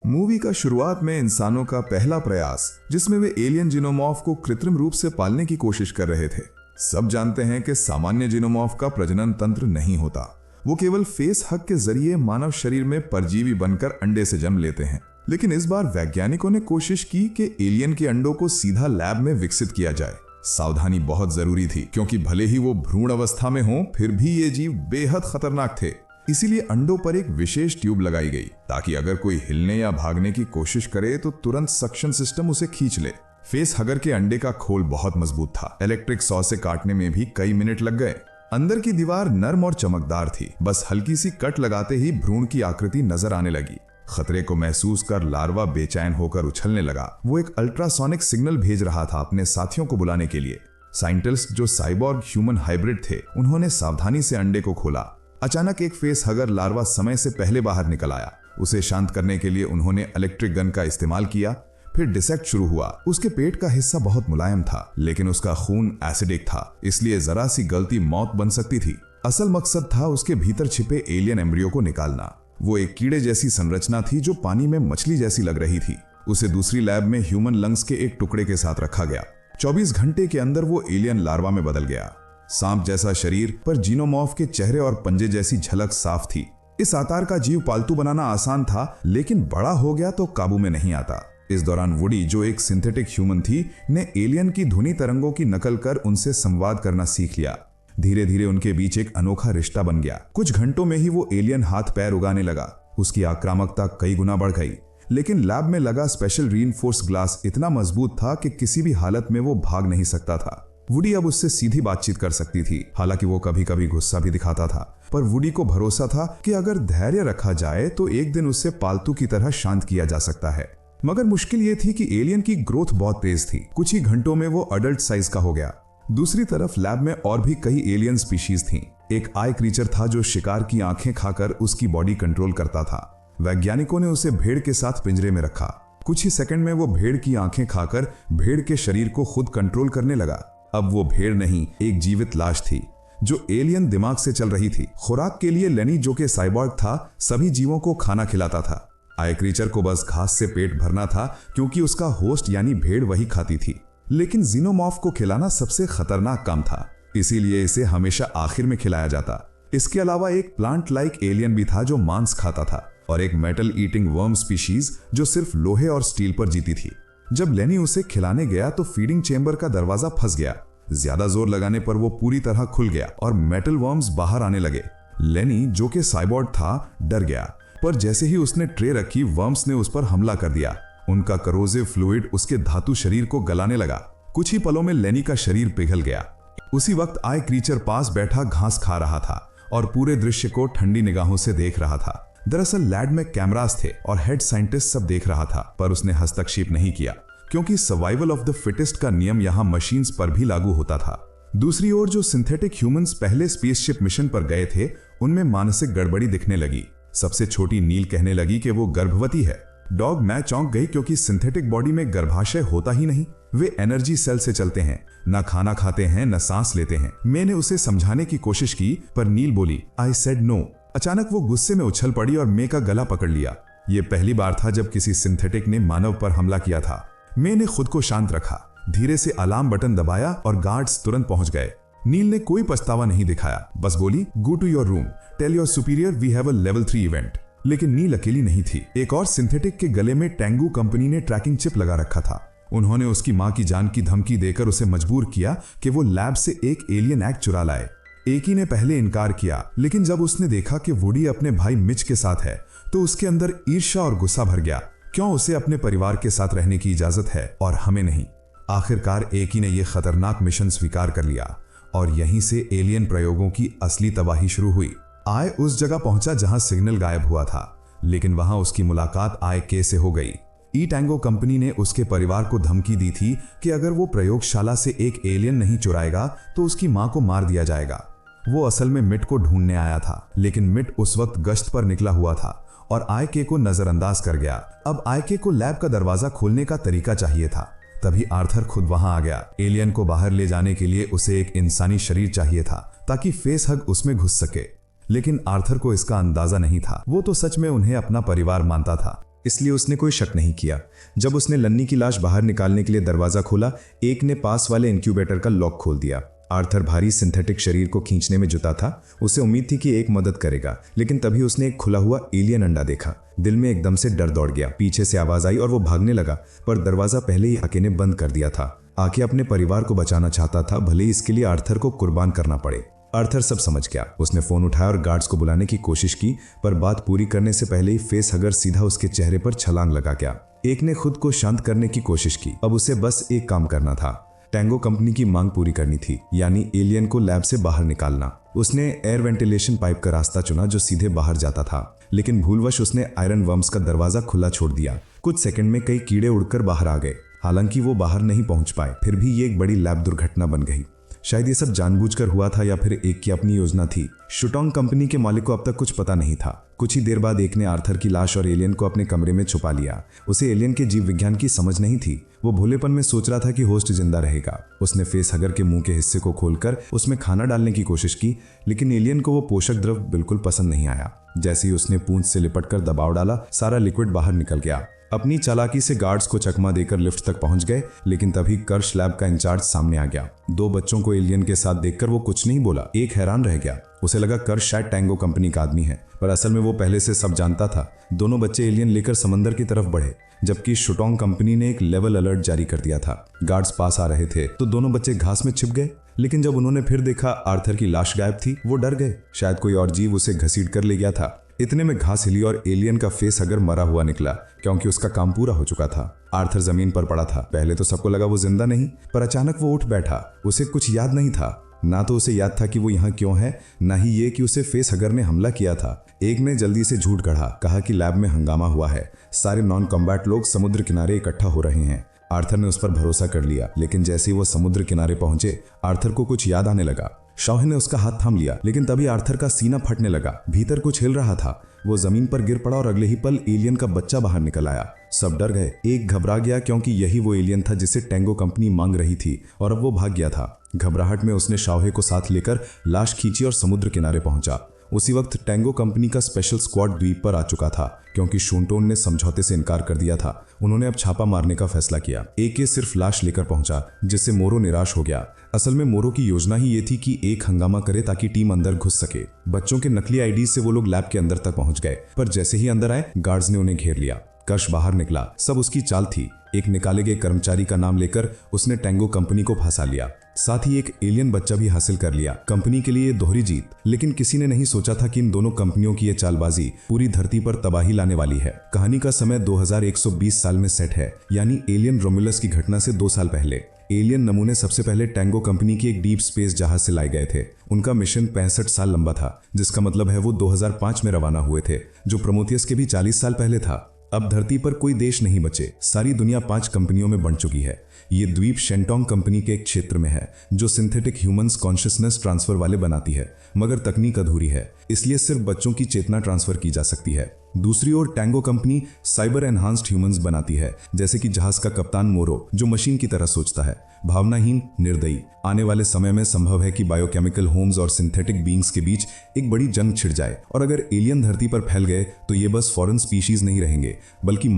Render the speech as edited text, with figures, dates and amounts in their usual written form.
Movie का शुरुआत में इंसानों का पहला प्रयास, जिसमें वे एलियन जीनोमॉर्फ को कृत्रिम रूप से पालने की कोशिश कर रहे थे। सब जानते हैं कि सामान्य जीनोमॉर्फ का प्रजनन तंत्र नहीं होता, वो केवल फेस हग के जरिए मानव शरीर में परजीवी बनकर अंडे से जन्म लेते हैं। लेकिन इस बार वैज्ञानिकों ने कोशिश की कि एलियन के अंडों को सीधा लैब में विकसित किया जाए। सावधानी बहुत जरूरी थी, क्योंकि भले ही वो भ्रूण अवस्था में हों, फिर भी ये जीव बेहद खतरनाक थे। इसीलिए अंडों पर एक विशेष ट्यूब लगाई गई, ताकि अगर कोई हिलने या भागने की कोशिश करे तो तुरंत सक्शन सिस्टम उसे खींच ले। फेस हगर के अंडे का खोल बहुत मजबूत था, इलेक्ट्रिक सॉ से काटने में भी कई मिनट लग गए। अंदर की दीवार नरम और चमकदार थी, बस हल्की सी कट लगाते ही भ्रूण की आकृति नजर आने लगी। खतरे को महसूस कर लार्वा बेचैन होकर उछलने लगा। वो एक अल्ट्रासोनिक सिग्नल भेज रहा था अपने साथियों को बुलाने के लिए। साइंटिस्ट, जो साइबॉर्ग ह्यूमन हाइब्रिड थे, उन्होंने सावधानी से अंडे को खोला। अचानक एक फेस हगर लार्वा समय से पहले बाहर निकल आया। उसे शांत करने के लिए उन्होंने इलेक्ट्रिक गन का इस्तेमाल किया। फिर डिसेक्ट शुरू हुआ। उसके पेट का हिस्सा बहुत मुलायम था, लेकिन उसका खून एसिडिक था, इसलिए जरा सी गलती मौत बन सकती थी। असल मकसद था उसके भीतर छिपे एलियन एम्ब्रियो को निकालना। वो एक कीड़े जैसी संरचना थी जो पानी में मछली जैसी लग रही थी। उसे दूसरी लैब में ह्यूमन लंग्स के एक टुकड़े के साथ रखा गया। 24 घंटे के अंदर वो एलियन लार्वा में बदल गया। सांप जैसा शरीर पर जीनोमॉर्फ के चेहरे और पंजे जैसी झलक साफ थी। इस आकार का जीव पालतू बनाना आसान था, लेकिन बड़ा हो गया तो काबू में नहीं आता। इस दौरान वुडी, जो एक सिंथेटिक ह्यूमन थी, ने एलियन की ध्वनि तरंगों की नकल कर उनसे संवाद करना सीख लिया। धीरे धीरे उनके बीच एक अनोखा रिश्ता बन गया। कुछ घंटों में ही वो एलियन हाथ पैर उगाने लगा। उसकी आक्रामकता कई गुना बढ़ गई, लेकिन लैब में लगा स्पेशल रीइंफोर्स्ड ग्लास इतना मजबूत था कि किसी भी हालत में वो भाग नहीं सकता था। वुडी अब उससे सीधी बातचीत कर सकती थी। हालांकि वो कभी कभी गुस्सा भी दिखाता था, पर वुडी को भरोसा था कि अगर धैर्य रखा जाए तो एक दिन उससे पालतू की तरह शांत किया जा सकता है। मगर मुश्किल ये थी कि एलियन की ग्रोथ बहुत तेज थी। कुछ ही घंटों में वो अडल्ट साइज का हो गया। दूसरी तरफ लैब में और भी कई एलियन स्पीशीज थीं। एक आई क्रीचर था जो शिकार की आंखें खाकर उसकी बॉडी कंट्रोल करता था। वैज्ञानिकों ने उसे भेड़ के साथ पिंजरे में रखा। कुछ ही सेकंड में वो भेड़ की आंखें खाकर भेड़ के शरीर को खुद कंट्रोल करने लगा। अब वो भेड़ नहीं, एक जीवित लाश थी जो एलियन दिमाग से चल रही थी। खुराक के लिए लेनी, जो कि साइबॉर्ग था, सभी जीवों को खाना खिलाता था। आई क्रीचर को बस घास से पेट भरना था, क्योंकि उसका होस्ट यानी भेड़ वही खाती थी। लेकिन जीनोमॉर्फ को खिलाना सबसे खतरनाक काम था, इसीलिए इसे हमेशा आखिर में खिलाया जाता। इसके अलावा एक प्लांट लाइक एलियन भी था जो मांस खाता था, और एक मेटल ईटिंग वर्म स्पीशीज जो सिर्फ लोहे और स्टील पर जीती थी। जब लेनी उसे खिलाने गया तो फीडिंग चेंबर का दरवाजा फंस गया। ज्यादा जोर लगाने पर वो पूरी तरह खुल गया और मेटल वर्म्स बाहर आने लगे। लेनी, जो कि साइबॉर्ग था, डर गया, पर जैसे ही उसने ट्रे रखी, वर्म्स ने उस पर हमला कर दिया। उनका करोसिव फ्लूइड उसके धातु शरीर को गलाने लगा। कुछ ही पलों में लेनी का शरीर पिघल गया। उसी वक्त आई क्रीचर पास बैठा घास खा रहा था और पूरे दृश्य को ठंडी निगाहों से देख रहा था। दरअसल लैब में कैमरास थे और हेड साइंटिस्ट सब देख रहा था, पर उसने हस्तक्षेप नहीं किया, क्योंकि सर्वाइवल ऑफ द फिटेस्ट का नियम यहाँ मशीन्स पर भी लागू होता था। दूसरी ओर जो सिंथेटिक ह्यूमंस पहले स्पेसशिप मिशन पर गए थे, उनमें मानसिक गड़बड़ी दिखने लगी। सबसे छोटी नील कहने लगी कि वो गर्भवती है। डॉग मैं चौंक गई, क्योंकि सिंथेटिक बॉडी में गर्भाशय होता ही नहीं। वे एनर्जी सेल से चलते हैं, न खाना खाते हैं, न सांस लेते हैं। मैंने उसे समझाने की कोशिश की, पर नील बोली, आई सेड नो। अचानक वो गुस्से में उछल पड़ी और मे का गला पकड़ लिया। ये पहली बार था जब किसी सिंथेटिक ने मानव पर हमला किया था। मैंने खुद को शांत रखा, धीरे से अलार्म बटन दबाया और गार्ड्स तुरंत पहुंच गए। नील ने कोई पछतावा नहीं दिखाया, बस बोली, go to your room, tell your superior we have a level 3 event. लेकिन नील अकेली नहीं थी। एक और सिंथेटिक के गले में टेंगू कंपनी ने ट्रैकिंग चिप लगा रखा था। उन्होंने उसकी मां की जान की धमकी देकर उसे मजबूर किया कि वो लैब से एक एलियन एग चुरा लाए। एकी ने पहले इनकार किया, लेकिन जब उसने देखा कि वुडी अपने भाई मिच के साथ है, तो उसके अंदर ईर्ष्या और गुस्सा भर गया। क्यों उसे अपने परिवार के साथ रहने की इजाजत है और हमें नहीं? आखिरकार एकी ने यह खतरनाक मिशन स्वीकार कर लिया और यहीं से एलियन प्रयोगों की असली तबाही शुरू हुई। आय उस जगह पहुंचा जहां सिग्नल गायब हुआ था, लेकिन वहां उसकी मुलाकात आय के से हो गई। ई टैंगो कंपनी ने उसके परिवार को धमकी दी थी कि अगर वो प्रयोगशाला से एक एलियन नहीं चुराएगा तो उसकी मां को मार दिया जाएगा। वो असल में मिट को ढूंढने आया था, लेकिन मिट उस वक्त गश्त पर निकला हुआ था और आयके को नजरअंदाज कर गया। अब आयके को लैब का दरवाजा खोलने का तरीका चाहिए था। तभी आर्थर खुद वहां आ गया। एलियन को बाहर ले जाने के लिए उसे एक इंसानी शरीर चाहिए था, ताकि फेस हग उसमें घुस सके। लेकिन आर्थर को इसका अंदाजा नहीं था। वो तो सच में उन्हें अपना परिवार मानता था। इसलिए उसने कोई शक नहीं किया। जब उसने लन्नी की लाश बाहर निकालने के लिए दरवाजा खोला, एक ने पास वाले इंक्यूबेटर का लॉक खोल दिया। आर्थर भारी सिंथेटिक शरीर को खींचने में जुटा था। उसे उम्मीद थी कि एक मदद करेगा, लेकिन तभी उसने एक खुला हुआ एलियन अंडा देखा। दिल में एकदम से डर दौड़ गया। पीछे से आवाज आई और वो भागने लगा, पर दरवाजा पहले ही आके ने बंद कर दिया था। आके अपने परिवार को बचाना चाहता था, भले ही इसके लिए आर्थर को कुर्बान करना पड़े। आर्थर सब समझ गया। उसने फोन उठाया और गार्ड्स को बुलाने की कोशिश की, पर बात पूरी करने से पहले ही फेस हगर सीधा उसके चेहरे पर छलांग लगा गया। एक ने खुद को शांत करने की कोशिश की। अब उसे बस एक काम करना था, टैंगो कंपनी की मांग पूरी करनी थी, यानी एलियन को लैब से बाहर निकालना। उसने एयर वेंटिलेशन पाइप का रास्ता चुना जो सीधे बाहर जाता था, लेकिन भूलवश उसने आयरन वर्म्स का दरवाजा खुला छोड़ दिया। कुछ सेकंड में कई कीड़े उड़कर बाहर आ गए। हालांकि वो बाहर नहीं पहुंच पाए, फिर भी ये एक बड़ी लैब दुर्घटना बन गई। शायद ये सब जानबूझकर हुआ था या फिर एक की अपनी योजना थी। शुटोंग कंपनी के मालिक को अब तक कुछ पता नहीं था। कुछ ही देर बाद एक ने आर्थर की लाश और एलियन को अपने कमरे में छुपा लिया। उसे एलियन के जीव विज्ञान की समझ नहीं थी। वो भोलेपन में सोच रहा था कि होस्ट जिंदा रहेगा। उसने फेस हगर के मुंह के हिस्से को खोलकर उसमें खाना डालने की कोशिश की, लेकिन एलियन को वो पोषक द्रव बिल्कुल पसंद नहीं आया। जैसे ही उसने पूंछ से लिपटकर दबाव डाला, सारा लिक्विड बाहर निकल गया। अपनी चालाकी से गार्ड्स को चकमा देकर लिफ्ट तक पहुंच गए, लेकिन तभी कर्श लैब का इंचार्ज सामने आ गया। 2 बच्चों को एलियन के साथ देखकर वो कुछ नहीं बोला। एक हैरान रह गया। उसे लगा कर्श शायद टैंगो कंपनी का आदमी है, पर असल में वो पहले से सब जानता था। दोनों बच्चे एलियन लेकर समंदर की तरफ बढ़े, जबकि शुटोंग कंपनी ने एक लेवल अलर्ट जारी कर दिया था। गार्ड्स पास आ रहे थे तो दोनों बच्चे घास में छिप गए, लेकिन जब उन्होंने फिर देखा आर्थर की लाश गायब थी, वो डर गए। शायद कोई और जीव उसे घसीट कर ले गया था। इतने में घास हिली और एलियन का फेस हगर मरा हुआ निकला, क्योंकि उसका काम पूरा हो चुका था। आर्थर जमीन पर पड़ा था। पहले तो सबको लगा वो जिंदा नहीं, पर अचानक वो उठ बैठा। उसे कुछ याद नहीं था। ना तो उसे याद था कि वो यहाँ क्यों है, ना ही ये कि उसे फेस हगर ने हमला किया था। एक ने जल्दी से झूठ गढ़ा, कहा कि लैब में हंगामा हुआ है, सारे नॉन कॉम्बैट लोग समुद्र किनारे इकट्ठा हो रहे हैं। आर्थर ने उस पर भरोसा कर लिया, लेकिन जैसे ही वो समुद्र किनारे पहुंचे, आर्थर को कुछ याद आने लगा। शौह ने उसका हाथ थाम लिया, लेकिन तभी आर्थर का सीना फटने लगा। भीतर कुछ हिल रहा था। वो जमीन पर गिर पड़ा और अगले ही पल एलियन का बच्चा बाहर निकल आया। सब डर गए। एक घबरा गया, क्योंकि यही वो एलियन था जिसे टैंगो कंपनी मांग रही थी, और अब वो भाग गया था। घबराहट में उसने शाहे को साथ लेकर लाश खींची और समुद्र किनारे पहुंचा। उसी वक्त टैंगो कंपनी का स्पेशल स्क्वाड द्वीप पर आ चुका था, क्योंकि शूंटोन ने समझौते से इनकार कर दिया था। उन्होंने अब छापा मारने का फैसला किया। एक सिर्फ लाश लेकर पहुंचा, जिससे मोरो निराश हो गया। असल में मोरो की योजना ही ये थी कि एक हंगामा करे ताकि टीम अंदर घुस सके। बच्चों के नकली आईडी से वो लोग लैब के अंदर तक पहुंच गए, पर जैसे ही अंदर आए, गार्ड्स ने उन्हें घेर लिया। कर्श बाहर निकला। सब उसकी चाल थी। एक निकाले गए कर्मचारी का नाम लेकर उसने टैंगो कंपनी को फंसा लिया। साथ ही एक एलियन बच्चा भी हासिल कर लिया। कंपनी के लिए ये दोहरी जीत। लेकिन किसी ने नहीं सोचा था कि इन दोनों कंपनियों की ये चालबाजी पूरी धरती पर तबाही लाने वाली है। कहानी का समय 2120 साल में सेट है, यानी एलियन रोमुलस की घटना से 2 साल पहले। एलियन नमूने सबसे पहले टैंगो कंपनी की एक डीप स्पेस जहाज से लाए गए थे। उनका मिशन 65 साल लंबा था, जिसका मतलब है वो 2005 में रवाना हुए थे, जो प्रोमेथियस के भी 40 साल पहले था। अब धरती पर कोई देश नहीं बचे। सारी दुनिया 5 कंपनियों में बंट चुकी है। ये द्वीप शेंटोंग कंपनी के एक क्षेत्र में है, जो सिंथेटिक ह्यूमंस कॉन्शियसनेस ट्रांसफर वाले बनाती है, मगर तकनीक अधूरी है, इसलिए सिर्फ बच्चों की चेतना ट्रांसफर की जा सकती है। दूसरी ओर Tango company cyber enhanced humans बनाती है, जैसे कि जहाज का कप्तान मोरो, जो मशीन की तरह सोचता है, भावनाहीन, निर्दयी। आने वाले समय में संभव है कि बायोकेमिकल होम्स और सिंथेटिक बींग्स के बीच एक बड़ी जंग छिड़ जाए, और अगर एलियन धरती पर फैल गए तो ये बस फॉरेन स्पीशीज नहीं रहेंगे, बल्कि